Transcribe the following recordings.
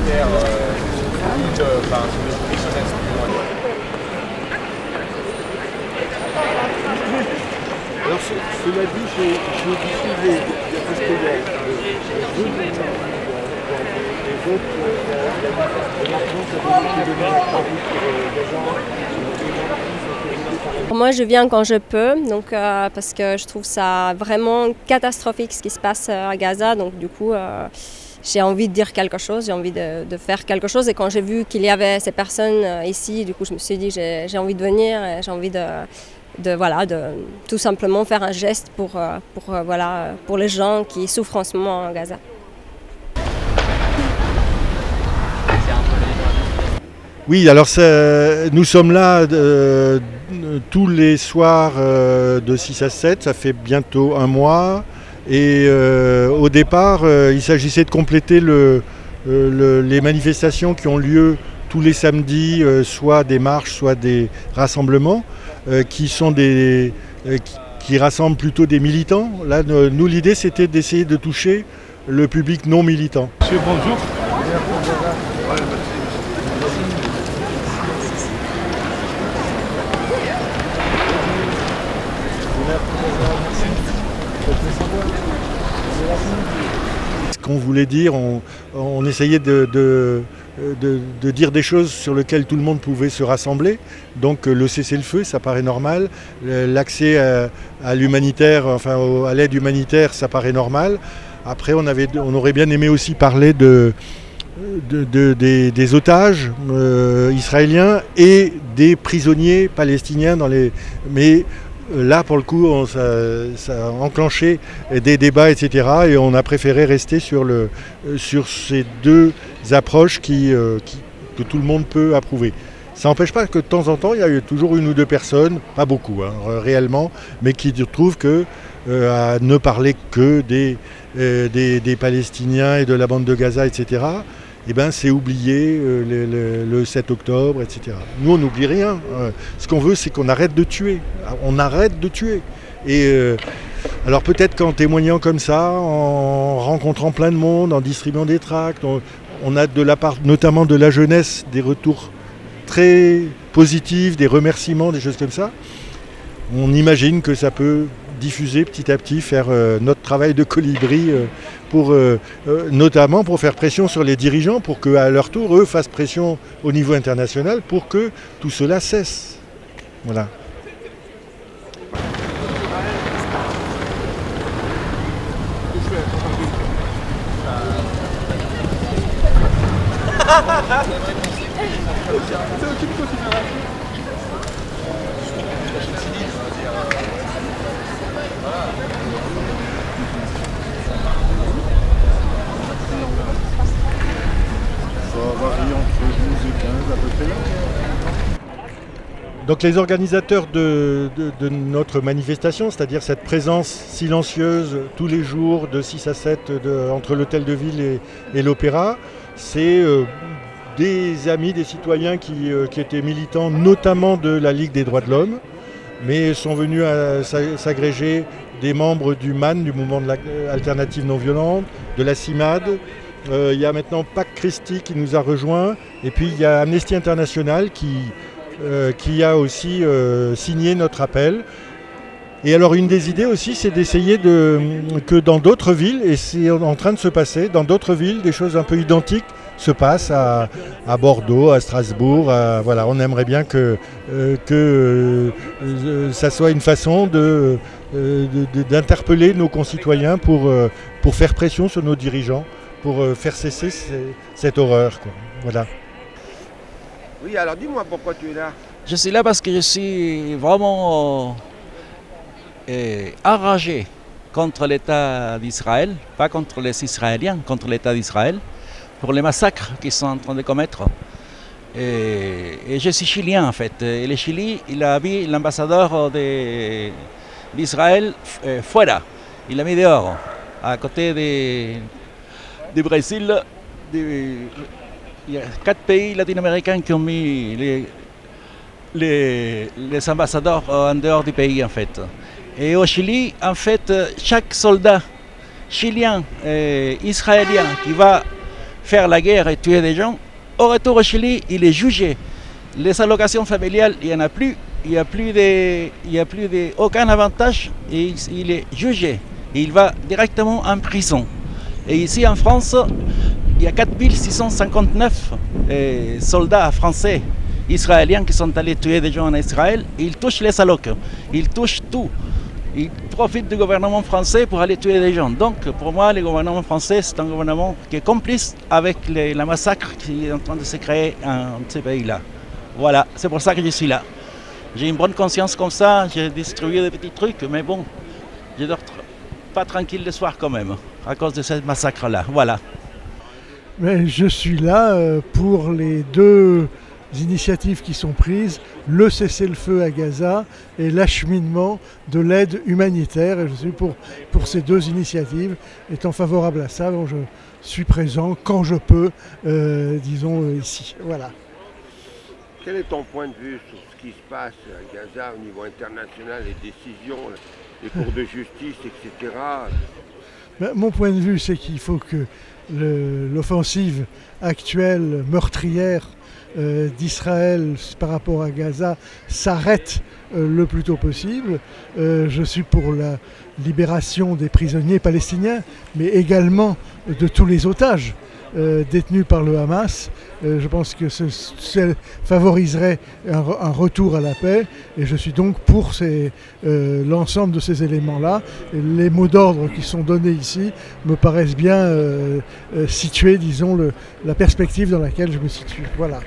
humanitaire sur le professionnel. Alors cela dit, j'ai diffusé parce qu'il y a deux les autres Moi, je viens quand je peux, donc, parce que je trouve ça vraiment catastrophique ce qui se passe à Gaza. Donc du coup, j'ai envie de dire quelque chose, j'ai envie de faire quelque chose. Et quand j'ai vu qu'il y avait ces personnes ici, du coup, je me suis dit j'ai envie de venir, j'ai envie de tout simplement faire un geste pour les gens qui souffrent en ce moment à Gaza. Oui, alors nous sommes là tous les soirs de 6 à 7, ça fait bientôt un mois. Et au départ, il s'agissait de compléter les manifestations qui ont lieu tous les samedis, soit des marches, soit des rassemblements, qui rassemblent plutôt des militants. Là, nous, l'idée, c'était d'essayer de toucher le public non militant. Monsieur, bonjour. Ce qu'on voulait dire, on essayait de dire des choses sur lesquelles tout le monde pouvait se rassembler. Donc le cessez-le-feu, ça paraît normal. L'accès à l'humanitaire, enfin à l'aide humanitaire, ça paraît normal. Après, on aurait bien aimé aussi parler des otages israéliens et des prisonniers palestiniens mais là, pour le coup, ça a enclenché des débats, etc. Et on a préféré rester sur ces deux approches que tout le monde peut approuver. Ça n'empêche pas que de temps en temps, il y a eu toujours une ou deux personnes, pas beaucoup réellement, mais qui trouvent que à ne parler que des Palestiniens et de la bande de Gaza, etc., eh ben, c'est oublier le 7 octobre, etc. Nous, on n'oublie rien. Ce qu'on veut, c'est qu'on arrête de tuer. On arrête de tuer. Et alors peut-être qu'en témoignant comme ça, en rencontrant plein de monde, en distribuant des tracts, on a de la part notamment de la jeunesse des retours très positifs, des remerciements, des choses comme ça. On imagine que ça peut diffuser petit à petit, faire notre travail de colibri notamment pour faire pression sur les dirigeants pour qu'à leur tour, eux, fassent pression au niveau international pour que tout cela cesse. Voilà. Donc les organisateurs de notre manifestation, c'est-à-dire cette présence silencieuse tous les jours de 6 à 7 entre l'hôtel de ville et l'opéra, c'est des amis, des citoyens qui étaient militants notamment de la Ligue des droits de l'homme, mais sont venus à s'agréger des membres du MAN, du mouvement de l'alternative non violente, de la CIMAD. Il y a maintenant Pâques Christi qui nous a rejoints, et puis il y a Amnesty International qui a aussi signé notre appel. Et alors une des idées aussi, c'est d'essayer que dans d'autres villes, et c'est en train de se passer, dans d'autres villes, des choses un peu identiques se passent à Bordeaux, à Strasbourg. Voilà, on aimerait bien que ça soit une façon d'interpeller nos concitoyens pour faire pression sur nos dirigeants, pour faire cesser cette horreur, quoi. Voilà. Oui, alors dis-moi pourquoi tu es là. Je suis là parce que je suis vraiment enragé contre l'État d'Israël, pas contre les Israéliens, contre l'État d'Israël, pour les massacres qu'ils sont en train de commettre. Et je suis chilien en fait. Et le Chili, il a mis l'ambassadeur d'Israël fuera. Il l'a mis dehors, à côté du Brésil. Il y a 4 pays latino-américains qui ont mis les ambassadeurs en dehors du pays en fait. Et au Chili, en fait, chaque soldat chilien et israélien qui va faire la guerre et tuer des gens. Au retour au Chili, il est jugé. Les allocations familiales, il n'y en a plus. Il n'y a plus aucun avantage et il est jugé. Et il va directement en prison. Et ici en France, il y a 4659 soldats français, israéliens qui sont allés tuer des gens en Israël. Et ils touchent les allocs. Ils touchent tout. Ils profitent du gouvernement français pour aller tuer des gens. Donc pour moi, le gouvernement français, c'est un gouvernement qui est complice avec la massacre qui est en train de se créer dans ces pays-là. Voilà, c'est pour ça que je suis là. J'ai une bonne conscience comme ça, j'ai distribué des petits trucs, mais bon, je dors pas tranquille le soir quand même, à cause de ce massacre-là. Voilà. Mais je suis là pour les deux initiatives qui sont prises, le cessez-le-feu à Gaza et l'acheminement de l'aide humanitaire. Et je suis pour ces deux initiatives, étant favorable à ça, donc je suis présent quand je peux, disons ici. Voilà. Quel est ton point de vue sur ce qui se passe à Gaza au niveau international, les décisions, les cours de justice, etc. Ben, mon point de vue, c'est qu'il faut que l'offensive actuelle, meurtrière d'Israël par rapport à Gaza s'arrête le plus tôt possible. Je suis pour la libération des prisonniers palestiniens, mais également de tous les otages détenus par le Hamas. Je pense que ça favoriserait un retour à la paix et je suis donc pour l'ensemble de ces éléments-là. Les mots d'ordre qui sont donnés ici me paraissent bien situer, disons, la perspective dans laquelle je me situe. Voilà.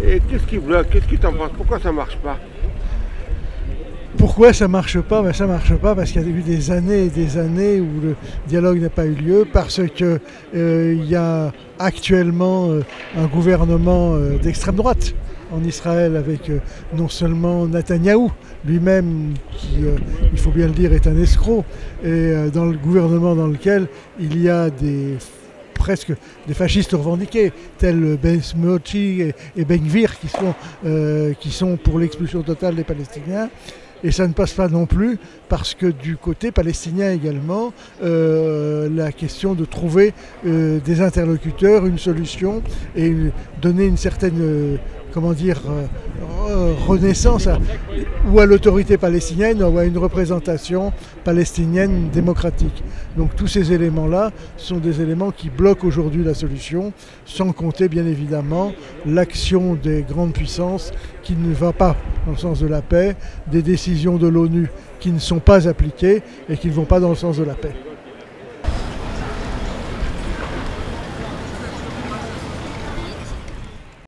Et qu'est-ce qui bloque? Qu'est-ce que tu en penses? Pourquoi ça ne marche pas? Pourquoi ça ne marche pas? Ben, ça ne marche pas parce qu'il y a eu des années et des années où le dialogue n'a pas eu lieu, parce qu'il y a actuellement un gouvernement d'extrême droite en Israël avec non seulement Netanyahou lui-même, qui, il faut bien le dire, est un escroc, et dans le gouvernement dans lequel il y a presque des fascistes revendiqués, tels Ben Smotrich et Ben Gvir, qui sont pour l'expulsion totale des Palestiniens. Et ça ne passe pas non plus parce que du côté palestinien également, la question de trouver des interlocuteurs, une solution et donner une certaine, renaissance ou à l'autorité palestinienne ou à une représentation palestinienne démocratique. Donc tous ces éléments-là sont des éléments qui bloquent aujourd'hui la solution, sans compter bien évidemment l'action des grandes puissances qui ne va pas dans le sens de la paix, des décisions de l'ONU qui ne sont pas appliquées et qui ne vont pas dans le sens de la paix.